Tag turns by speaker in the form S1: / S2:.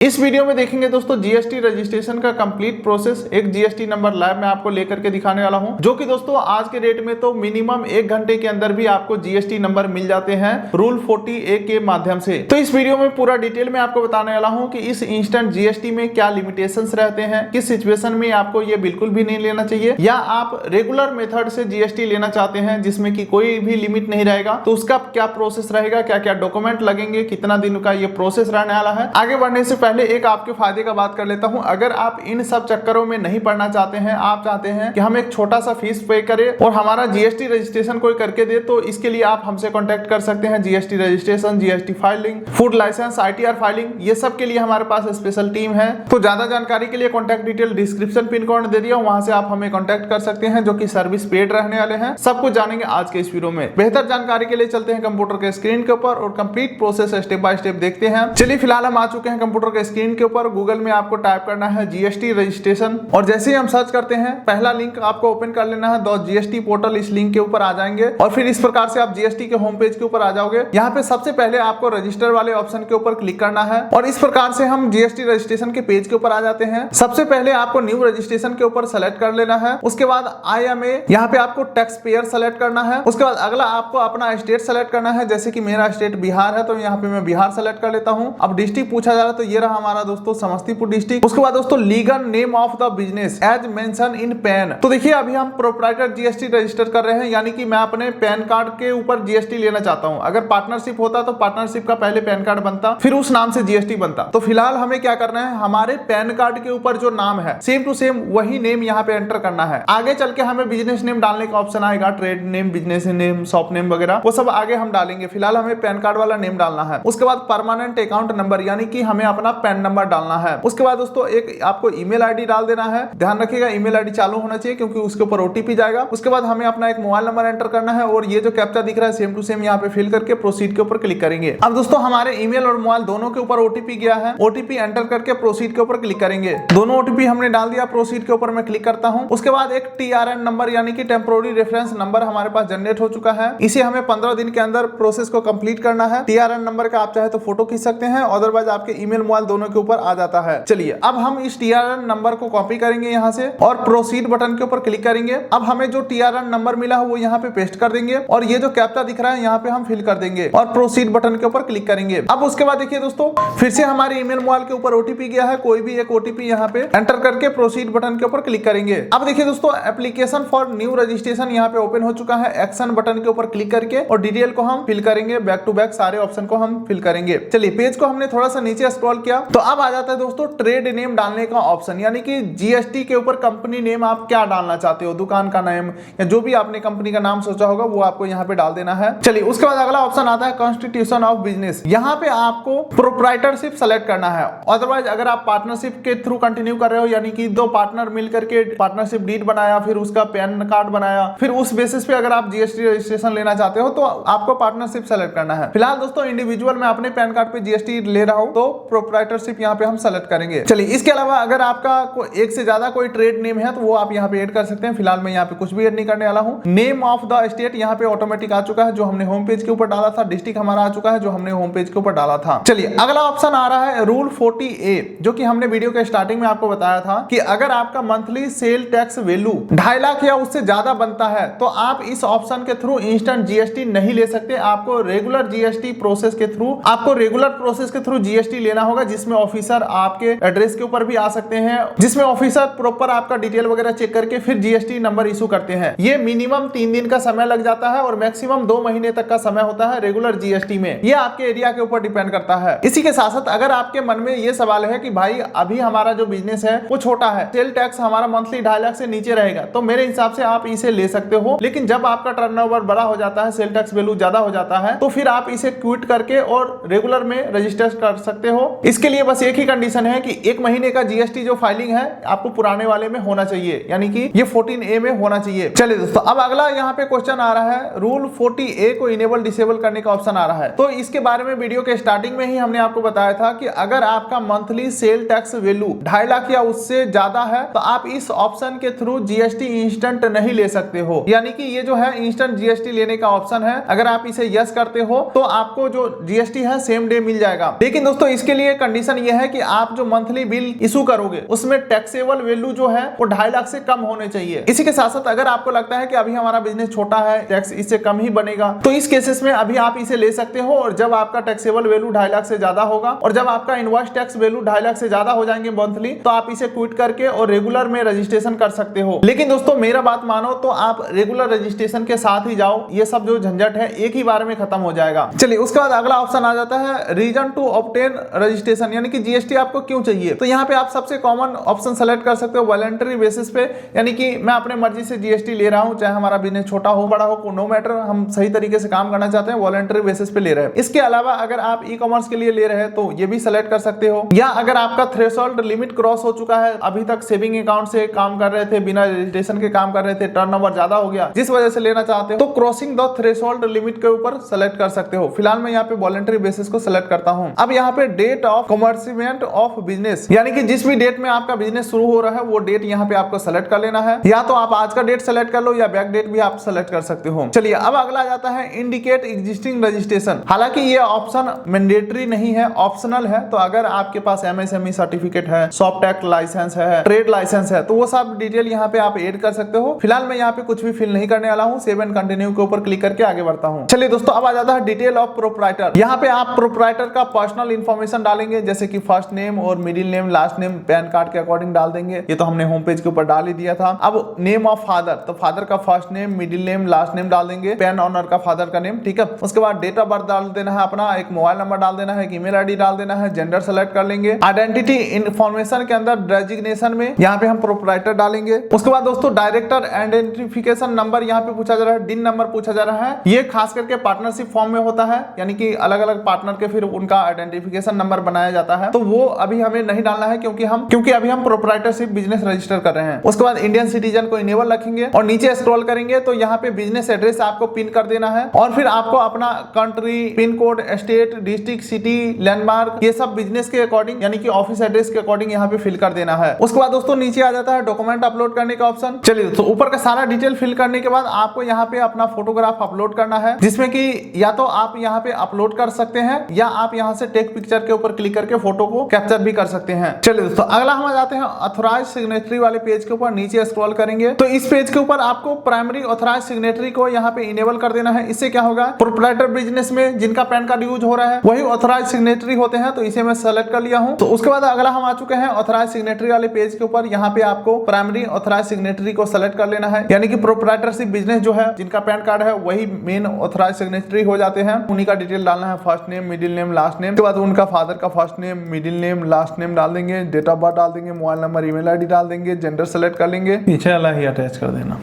S1: इस वीडियो में देखेंगे दोस्तों जीएसटी रजिस्ट्रेशन का कंप्लीट प्रोसेस। एक जीएसटी नंबर लाइव में आपको लेकर के दिखाने वाला हूं, जो कि दोस्तों आज के डेट में तो मिनिमम 1 घंटे के अंदर भी आपको जीएसटी नंबर मिल जाते हैं रूल 40A के माध्यम से। तो इस वीडियो में पूरा डिटेल में आपको बताने वाला हूं कि इस इंस्टेंट जीएसटी में क्या लिमिटेशंस रहते हैं, किस सिचुएशन में आपको ये बिल्कुल भी नहीं लेना चाहिए, या आप रेगुलर मेथड से जीएसटी लेना चाहते हैं जिसमें कि कोई भी लिमिट नहीं रहेगा, तो उसका क्या प्रोसेस रहेगा, क्या क्या डॉक्यूमेंट लगेंगे, कितना दिन का ये प्रोसेस रहने वाला है। आगे बढ़ने से पहले एक आपके फायदे का बात कर लेता हूं। अगर आप इन सब चक्करों में नहीं पढ़ना चाहते हैं, आप चाहते हैं कि हम एक छोटा सा फीस पे करें और हमारा जीएसटी रजिस्ट्रेशन कोई करके दे, तो इसके लिए आप हमसे कांटेक्ट कर सकते हैं। GST registration, GST filing, food license, ITR filing, ये सब के लिए हमारे पास स्पेशल टीम है। तो ज्यादा जानकारी के लिए contact detail description pin code दे दिया, वहां से आप हमें कांटेक्ट कर सकते हैं, जो कि सर्विस पेड रहने वाले हैं। सब कुछ जानेंगे आज के इस वीडियो में। बेहतर जानकारी के लिए चलते हैं कंप्यूटर के स्क्रीन के ऊपर और complete process step by step देखते हैं। चलिए फिलहाल हम आ चुके हैं कंप्यूटर के स्क्रीन के ऊपर। गूगल में आपको टाइप करना है जीएसटी रजिस्ट्रेशन, और जैसे ही हम सर्च करते हैं पहला लिंक आपको ओपन कर लेना है .gst पोर्टल। इस लिंक के ऊपर आ जाएंगे और फिर इस प्रकार से आप जीएसटी के होम पेज के ऊपर आ जाओगे। यहाँ पे सबसे पहले आपको रजिस्टर वाले ऑप्शन के ऊपर क्लिक करना है और इस प्रकार से हम जीएसटी रजिस्ट्रेशन के पेज के ऊपर आ जाते हैं। सबसे पहले आपको न्यू रजिस्ट्रेशन के ऊपर सेलेक्ट कर लेना है। उसके बाद IMA, यहाँ पे आपको टैक्स पेयर सेलेक्ट करना है। उसके बाद अगला आपको अपना स्टेट सेलेक्ट करना है। जैसे कि मेरा स्टेट बिहार है, तो यहाँ पे मैं बिहार सेलेक्ट कर लेता हूँ। अब डिस्ट्रिक्ट पूछा जा रहा है, तो ये रहा हमारा दोस्तों समस्तीपुर डिस्ट्रिक्ट। उसके बाद दोस्तों legal name of the business as mention in PAN. तो देखिए अभी हम प्रोप्राइटर जीएसटी रजिस्टर कर रहे हैं, यानी कि मैं अपने पैन कार्ड के ऊपर जीएसटी लेना चाहता हूं। अगर पार्टनरशिप होता तो पार्टनरशिप का पहले पैन कार्ड बनता, फिर उस नाम से जीएसटी बनता। तो फिलहाल हमें क्या करना है, हमारे पैन कार्ड के ऊपर जो नाम है सेम टू सेम वही नेम यहाँ पे एंटर करना है। आगे चल के हमें बिजनेस नेम डालने का ऑप्शन आएगा, trade name, business name, shop name वगैरह, वो सब आगे हम डालेंगे। फिलहाल हमें पैन कार्ड वाला नेम डालना है। उसके बाद परमानेंट अकाउंट नंबर, यानी कि हमें अपना पैन नंबर डालना है। उसके बाद दोस्तों एक आपको ईमेल आईडी डाल देना है। ध्यान रखिएगा ईमेल आईडी चालू होना चाहिए, क्योंकि उसके ऊपर ओटीपी जाएगा। उसके बाद हमें अपना एक मोबाइल नंबर एंटर करना है और ये जो कैप्चा दिख रहा है सेम टू सेम यहाँ पे फिल करके प्रोसीड के ऊपर क्लिक करेंगे। अब दोस्तों हमारे ईमेल और मोबाइल दोनों के ऊपर ओटीपी गया है। ओटीपी एंटर करके प्रोसीड के ऊपर क्लिक करेंगे। दोनों ओटीपी हमने डाल दिया, प्रोसीड के ऊपर मैं क्लिक करता हूँ। उसके बाद एक TRN नंबर, यानी कि टेम्पोररी रेफरेंस नंबर हमारे पास जनरेट हो चुका है। इसे हमें 15 दिन के अंदर प्रोसेस को कंप्लीट करना है। TRN नंबर का आप चाहे तो फोटो खींच सकते हैं, अदरवाइज आपके ईमेल मोबाइल दोनों के ऊपर आ जाता है। चलिए अब हम इस TRN नंबर को कॉपी करेंगे यहाँ से और प्रोसीड बटन के ऊपर क्लिक करेंगे। अब हमें जो TRN नंबर मिला है वो यहाँ पे पेस्ट कर देंगे और ये जो कैप्चा दिख रहा है यहाँ पे हम फिल कर देंगे और प्रोसीड बटन के ऊपर क्लिक करेंगे। अब उसके बाद देखिए दोस्तों फिर से हमारे ईमेल मोबाइल के ऊपर ओटीपी गया है। कोई भी एक ओटीपी यहाँ पे एंटर करके प्रोसीड बटन के ऊपर क्लिक करेंगे। अब देखिए दोस्तों एप्लीकेशन फॉर न्यू रजिस्ट्रेशन यहाँ पे ओपन हो चुका है। एक्शन बटन के ऊपर क्लिक करके और डिटेल को हम फिल करेंगे, बैक टू बैक सारे ऑप्शन को हम फिल करेंगे। चलिए पेज को हमने थोड़ा सा नीचे स्क्रॉल किया तो अब आ जाता है दोस्तों ट्रेड नेम डालने का ऑप्शन, यानी कि जीएसटी के ऊपर कंपनी नेम आप क्या डालना चाहते हो, दुकान का नाम या जो भी आपने कंपनी का नाम सोचा होगा वो आपको यहाँ पे डाल देना है। चलिए उसके बाद अगला ऑप्शन आता है कॉन्स्टिट्यूशन ऑफ बिजनेस। यहाँ पे आपको प्रोप्राइटरशिप सेलेक्ट करना है। अदरवाइज अगर आप पार्टनरशिप के थ्रू कंटिन्यू कर रहे हो, यानी कि 2 पार्टनर मिलकर के पार्टनरशिप डीड बनाया, फिर उसका पैन कार्ड बनाया, फिर उस बेसिस पे अगर आप जीएसटी रजिस्ट्रेशन लेना चाहते हो तो आपको पार्टनरशिप सेलेक्ट करना है। फिलहाल दोस्तों इंडिविजुअल मैं अपने पैन कार्ड पे जीएसटी ले रहा हूँ, तो प्रोप्राइटरशिप यहाँ पे हम सेलेक्ट करेंगे। चलिए इसके अलावा अगर आपका एक से ज्यादा कोई ट्रेड नेम है तो वो आप यहाँ पे ऐड कर सकते हैं। फिलहाल मैं यहाँ पे कुछ भी ऐड नहीं करने वाला हूँ। नेम ऑफ द स्टेट यहाँ पे ऑटोमेटिक आ चुका है, जो हमने होम पेज के ऊपर डाला था। डिस्ट्रिक्ट हमारा आ चुका है, जो हमने होम पेज के ऊपर डाला था। चलिए अगला ऑप्शन आ रहा है रूल 40A, जो कि हमने वीडियो के स्टार्टिंग में आपको बताया था कि अगर आपका monthly sale tax value 2.5 lakh या उससे ज्यादा बनता है तो आप इस ऑप्शन के थ्रू इंस्टेंट जीएसटी नहीं ले सकते। आपको रेगुलर जीएसटी प्रोसेस के थ्रू जीएसटी लेना होगा, जिसमें ऑफिसर आपके एड्रेस के ऊपर भी आ सकते हैं, जिसमें ऑफिसर प्रॉपर आपका डिटेल वगैरह चेक करके फिर जीएसटी नंबर इशू करते हैं। ये मिनिमम 3 दिन का समय लग जाता है और मैक्सिमम 2 महीने तक का समय होता है रेगुलर जीएसटी में। ये आपके एरिया के ऊपर डिपेंड करता है। इसी के साथ साथ अगर आपके मन में ये सवाल है कि भाई अभी हमारा जो बिजनेस है वो छोटा है, सेल टैक्स हमारा मंथली 2.5 लाख से नीचे रहेगा, तो मेरे हिसाब से आप इसे ले सकते हो। लेकिन जब आपका टर्नओवर बड़ा हो जाता है, सेल टैक्स वैल्यू ज्यादा हो जाता है, तो फिर आप इसे क्विट करके और रेगुलर में रजिस्टर कर सकते हो। इसके लिए बस एक ही कंडीशन है कि 1 महीने का जीएसटी जो फाइलिंग है आपको पुराने वाले में होना चाहिए, यानी कि ये 14A में होना चाहिए। चलिए दोस्तों अब अगला यहाँ पे क्वेश्चन आ रहा है, रूल 40A को इनेबल डिसेबल करने का ऑप्शन आ रहा है। तो इसके बारे में वीडियो के स्टार्टिंग में ही हमने आपको बताया था कि अगर आपका monthly sale tax value 2.5 lakh या उससे ज्यादा है तो आप इस ऑप्शन के थ्रू जीएसटी इंस्टेंट नहीं ले सकते हो। यानी कि ये जो है इंस्टेंट जीएसटी लेने का ऑप्शन है, अगर आप इसे यस करते हो तो आपको जो जीएसटी है सेम डे मिल जाएगा। लेकिन दोस्तों इसके लिए कंडीशन ये है कि आप जो मंथली बिल इशू करोगे उसमें टैक्सेबल वैल्यू जो है वो 2.5 लाख से कम होने चाहिए। इसी के साथ साथ अगर आपको लगता है कि अभी हमारा बिजनेस छोटा है, टैक्स इससे कम ही बनेगा, तो इस केसेस में अभी आप इसे ले सकते हो। और जब आपका टैक्सेबल वैल्यू 2.5 लाख से ज्यादा होगा और जब आपका इनवॉइस टैक्स वैल्यू 2.5 लाख से ज्यादा हो जाएंगे मंथली, तो आप इसे क्विट करके और रेगुलर में रजिस्ट्रेशन कर सकते हो। लेकिन दोस्तों मेरा बात मानो तो आप रेगुलर रजिस्ट्रेशन के साथ ही जाओ, ये सब जो झंझट है एक ही बार में खत्म हो जाएगा। चलिए उसके बाद अगला ऑप्शन आ जाता है रीजन टू ऑब्टेन रजिस्ट्रेशन, यानी कि जीएसटी आपको क्यों चाहिए। तो यहाँ पे आप सबसे कॉमन ऑप्शन सेलेक्ट कर सकते हो वॉलंटरी बेसिस पे, यानी कि मैं अपने मर्जी से जीएसटी ले रहा हूँ, चाहे हमारा बिजनेस छोटा हो बड़ा हो नो मैटर, हम सही तरीके से काम करना चाहते हैं, वॉलंटरी बेसिस पे ले रहे हैं। इसके अलावा अगर आप ई कॉमर्स के लिए ले रहे हैं तो ये भी सेलेक्ट कर सकते हो, या अगर आपका थ्रेशोल्ड लिमिट क्रॉस हो चुका है, अभी तक सेविंग अकाउंट से काम कर रहे थे, बिना रजिस्ट्रेशन के काम कर रहे थे, टर्नओवर ज्यादा हो गया जिस वजह से लेना चाहते हो, तो क्रॉसिंग द थ्रेशोल्ड लिमिट के ऊपर सेलेक्ट कर सकते हो। फिलहाल मैं यहाँ पे वॉलंटरी बेसिस को सेलेक्ट करता हूँ। अब यहाँ पे डेट ऑफ कमर्समेंट ऑफ बिजनेस, यानी कि जिस भी डेट में आपका बिजनेस शुरू हो रहा है वो डेट यहाँ पे आपको सेलेक्ट कर लेना है, या तो आप आज का डेट सेलेक्ट कर लो या बैक डेट भी आप सेलेक्ट कर सकते हो। चलिए अब अगला जाता है इंडिकेट एग्जिस्टिंग रजिस्ट्रेशन। हालांकि ये ऑप्शन मैंडेटरी नहीं है, ऑप्शनल है। तो अगर आपके पास एमएसएमई सर्टिफिकेट है, शॉप टैक्स लाइसेंस है, ट्रेड लाइसेंस है, तो वो सब डिटेल यहाँ पे आप ऐड कर सकते हो। फिलहाल मैं यहाँ पे कुछ भी फिल नहीं करने वाला हूँ, सेव एंड कंटिन्यू के ऊपर क्लिक करके आगे बढ़ता हूँ। चलिए दोस्तों अब आ जाता है डिटेल ऑफ प्रोप्राइटर। यहाँ पे आप प्रोप्राइटर का पर्सनल इंफॉर्मेशन डालेंगे, जैसे कि फर्स्ट नेम और middle name, last name pan card के अकॉर्डिंग डाल देंगे। ये तो हमने होम पेज के ऊपर डाल ही दिया था। अब नेम ऑफ फादर, तो फादर का first name, middle name, last name डाल देंगे, पैन ऑनर का फादर का नेम, ठीक है। उसके बाद डेट ऑफ बर्थ डाल देना है अपना, एक मोबाइल नंबर डाल देना है, एक ईमेल आईडी डाल देना है, जेंडर सेलेक्ट कर लेंगे। आइडेंटिटी इंफॉर्मेशन के अंदर डेजिग्नेशन में यहाँ पे हम प्रोप्राइटर डालेंगे। उसके बाद दोस्तों डायरेक्टर आइडेंटिफिकेशन नंबर यहाँ पे पूछा जा रहा है, डिन नंबर पूछा जा रहा है। ये खास करके पार्टनरशिप फॉर्म में होता है, यानी कि अलग अलग पार्टनर के फिर उनका आइडेंटिफिकेशन नंबर बनाया जाता है, तो वो अभी हमें नहीं डालना है क्योंकि अभी हम प्रोप्राइटरशिप बिजनेस रजिस्टर कर रहे हैं। उसके बाद इंडियन सिटीजन को इनेबल रखेंगे और नीचे स्क्रॉल करेंगे तो यहाँ पे बिजनेस एड्रेस आपको पिन कर देना है और फिर आपको अपना country, pin code, state, district, city, landmark, ये सब बिजनेस के अकॉर्डिंग यानी कि ऑफिस एड्रेस के अकॉर्डिंग यहाँ पे फिल कर देना है। उसके बाद दोस्तों नीचे आ जाता है डॉक्यूमेंट अपलोड करने का ऑप्शन। चलिए दोस्तों ऊपर का सारा डिटेल फिल करने के बाद आपको यहाँ पे अपना फोटोग्राफ अपलोड करना है, जिसमें कि या तो आप यहाँ पे अपलोड कर सकते हैं या आप यहाँ से टेक पिक्चर के ऊपर क्लिक करके फोटो को कैप्चर भी कर सकते हैं। चलिए दोस्तों अगला हम आ जाते हैं ऑथराइज्ड सिग्नेटरी वाले पेज के ऊपर। नीचे स्क्रॉल करेंगे तो इस पेज के ऊपर आपको प्राइमरी ऑथराइज्ड सिग्नेटरी को यहाँ पे इनेबल कर देना है। इससे क्या होगा, प्रोप्राइटर बिजनेस में जिनका पैन कार्ड यूज हो रहा है वही ऑथराइज्ड सिग्नेटरी होते हैं, तो इसे मैं सेलेक्ट कर लिया हूं। तो उसके बाद अगला हम आ चुके हैं ऑथराइज्ड सिग्नेटरी वाले पेज के ऊपर। यहाँ पे आपको प्राइमरी ऑथराइज्ड सिग्नेटरी को सेलेक्ट कर लेना है, यानी कि प्रोप्राइटरशिप बिजनेस जो है जिनका पैन कार्ड है वही मेन ऑथराइज्ड सिग्नेटरी हो जाते हैं। उन्हीं का डिटेल डालना है, first name, middle name, last name. उसके बाद उनका फादर का first name, middle name, last name डाल देंगे, डेट ऑफ बर्थ डाल देंगे, मोबाइल नंबर, ईमेल आईडी डाल देंगे, जेंडर सेलेक्ट कर लेंगे, पीछे वाला ही अटैच कर देना।